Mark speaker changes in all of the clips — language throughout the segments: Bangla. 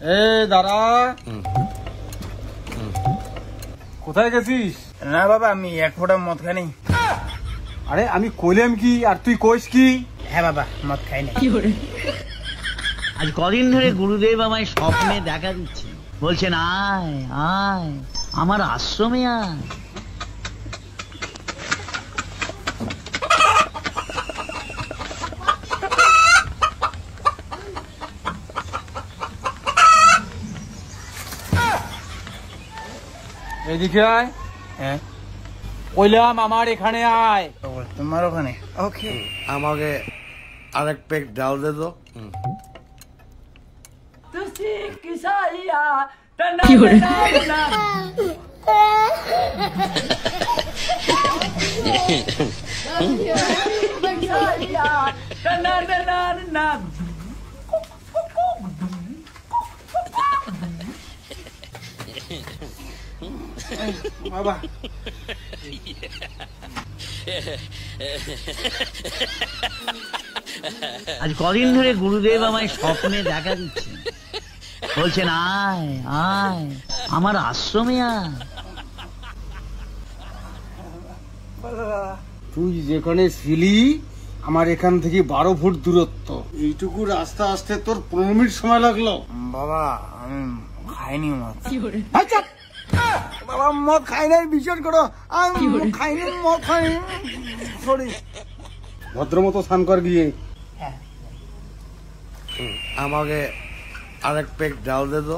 Speaker 1: দাঁড়া, কোথায় গেছিস?
Speaker 2: না বাবা, আমি এক ফোঁটা মদ খাই।
Speaker 1: আরে আমি কইলাম কি আর তুই কইস কি?
Speaker 2: হ্যাঁ বাবা, মদ খাই না।
Speaker 3: আজ কদিন ধরে গুরুদেব আমায় স্বপ্নে দেখা দিচ্ছে, বলছেন আয় আয় আমার আশ্রমে আয়।
Speaker 1: এদিকে আয়।
Speaker 2: হ্যাঁ
Speaker 1: কইলাম আমার এখানে আয়।
Speaker 2: তোমার ওখানে? ওকে।
Speaker 4: আমাকে আরেক পেক ডাল দে তো।
Speaker 3: কি করে?
Speaker 2: বাবা
Speaker 3: আজ কদিন ধরে গুরুদেব আমায় স্বপ্নে দেখা দিচ্ছে, বলছেন আয় আয় আমার আশ্রমে আয়।
Speaker 1: তুই যেখানে ছিলি আমার এখান থেকে 12 ফুট দূরত্ব, এইটুকু রাস্তা আসতে তোর 15 মিনিট সময় লাগলো।
Speaker 2: বাবা আমি খাইনি মদ।
Speaker 1: আচ্ছা বাবা, মদ খাই নাই, বিশ্বাস করো আমি খাইনি, মদ খাইনি। সরি, ভদ্র মতো স্নান কর গিয়ে।
Speaker 4: আমাকে আরেক পেক ডাল দে তো।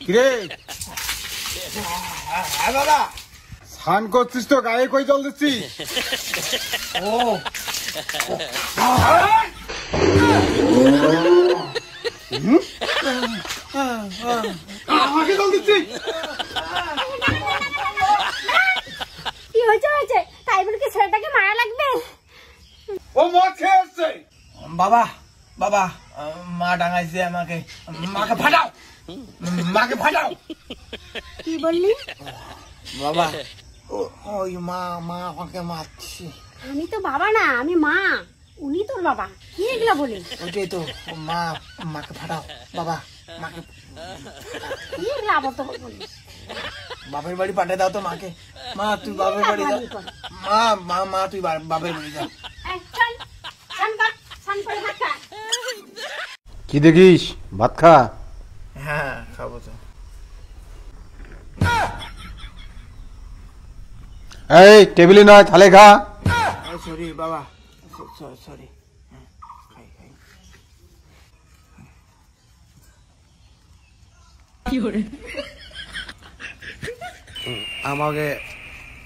Speaker 1: কিরে
Speaker 2: বাবা
Speaker 1: স্নান করছিস তো, গায়ে কই জল দিচ্ছিস?
Speaker 2: ও
Speaker 1: আমাকে জল দিচ্ছিস?
Speaker 5: কি হয়েছে হয়েছে তাই বলে কি ছেলেটাকে মারা লাগবে?
Speaker 1: ও মদ খেয়ে আসছে।
Speaker 2: বাবা বাবা, মা ডাঙাইছে আমাকে। মাকে ফাটাও, মাকে ফাটাও।
Speaker 5: কি বললি?
Speaker 2: বাবা ওই মা আমাকে মারছে।
Speaker 5: আমি তো বাবা না, আমি মা। উনি তোর বাবা। কি এগুলা বলি?
Speaker 2: ওইটাই তো, মাকে ফাটাও। বাবা মাকে,
Speaker 5: কি এগুলা আবার তো বলি?
Speaker 2: বাপের বাড়ি পাঠিয়ে দাও তো মাকে। মা তুই বাপের বাড়ি যা। মা তুই বাপের বাড়ি যা।
Speaker 5: এই, চল, স্নান কর, স্নান করে ভাত খা।
Speaker 1: কি দেখিস? ভাত খা।
Speaker 2: হ্যাঁ খাবো তো।
Speaker 1: এই টেবিলে নয়, থালে খা।
Speaker 2: সরি বাবা, সরি।
Speaker 4: আমাকে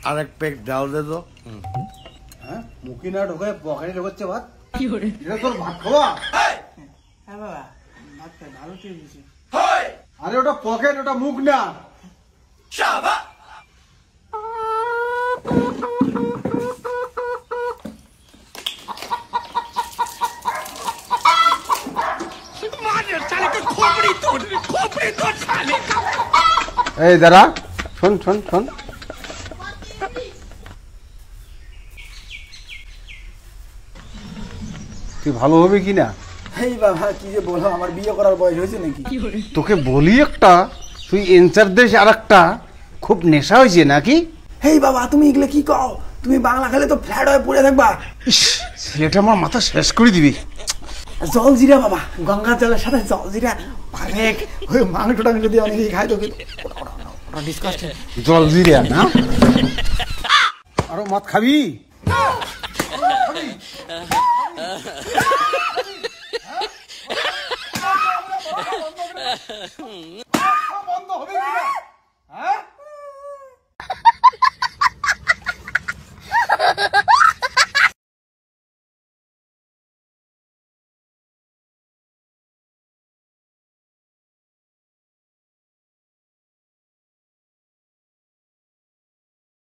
Speaker 4: আরেক পেক ডাল দে তো।
Speaker 1: হ্যাঁ, মুখি না ঢোকে পকেটে ঢোকাচ্ছে ভাত। এটা তোর ভাত খাওয়া?
Speaker 2: হ্যাঁ বাবা, ভাত খাই, ভালো ঠিক আছে।
Speaker 1: আরে ওটা পকেট, ওটা মুখ না। এই দাঁড়া, শোন শোন শোন, তুই ভালো হবে কি না?
Speaker 2: এই বাবা কি যে বলো, আমার বিয়ে করার বয়স হয়েছে নাকি?
Speaker 1: তোকে বলি একটা, তুই এনসার দেশ আর একটা, খুব নেশা হয়েছে নাকি?
Speaker 2: এই বাবা তুমি এগুলো কি কও? তুমি বাংলা খেলে তো ফ্ল্যাট হয়ে পড়ে থাকবা।
Speaker 1: ছেলেটা আমার মাথা শেষ করে দিবি।
Speaker 2: জল জিরা বাবা, গঙ্গা জলের সাথে জল জিরা অনেক, ওই মাংসটা যদি অনেকেই খায় তো ডিসকাস্টিং।
Speaker 1: জল জিরা না? আরো মদ খাবি?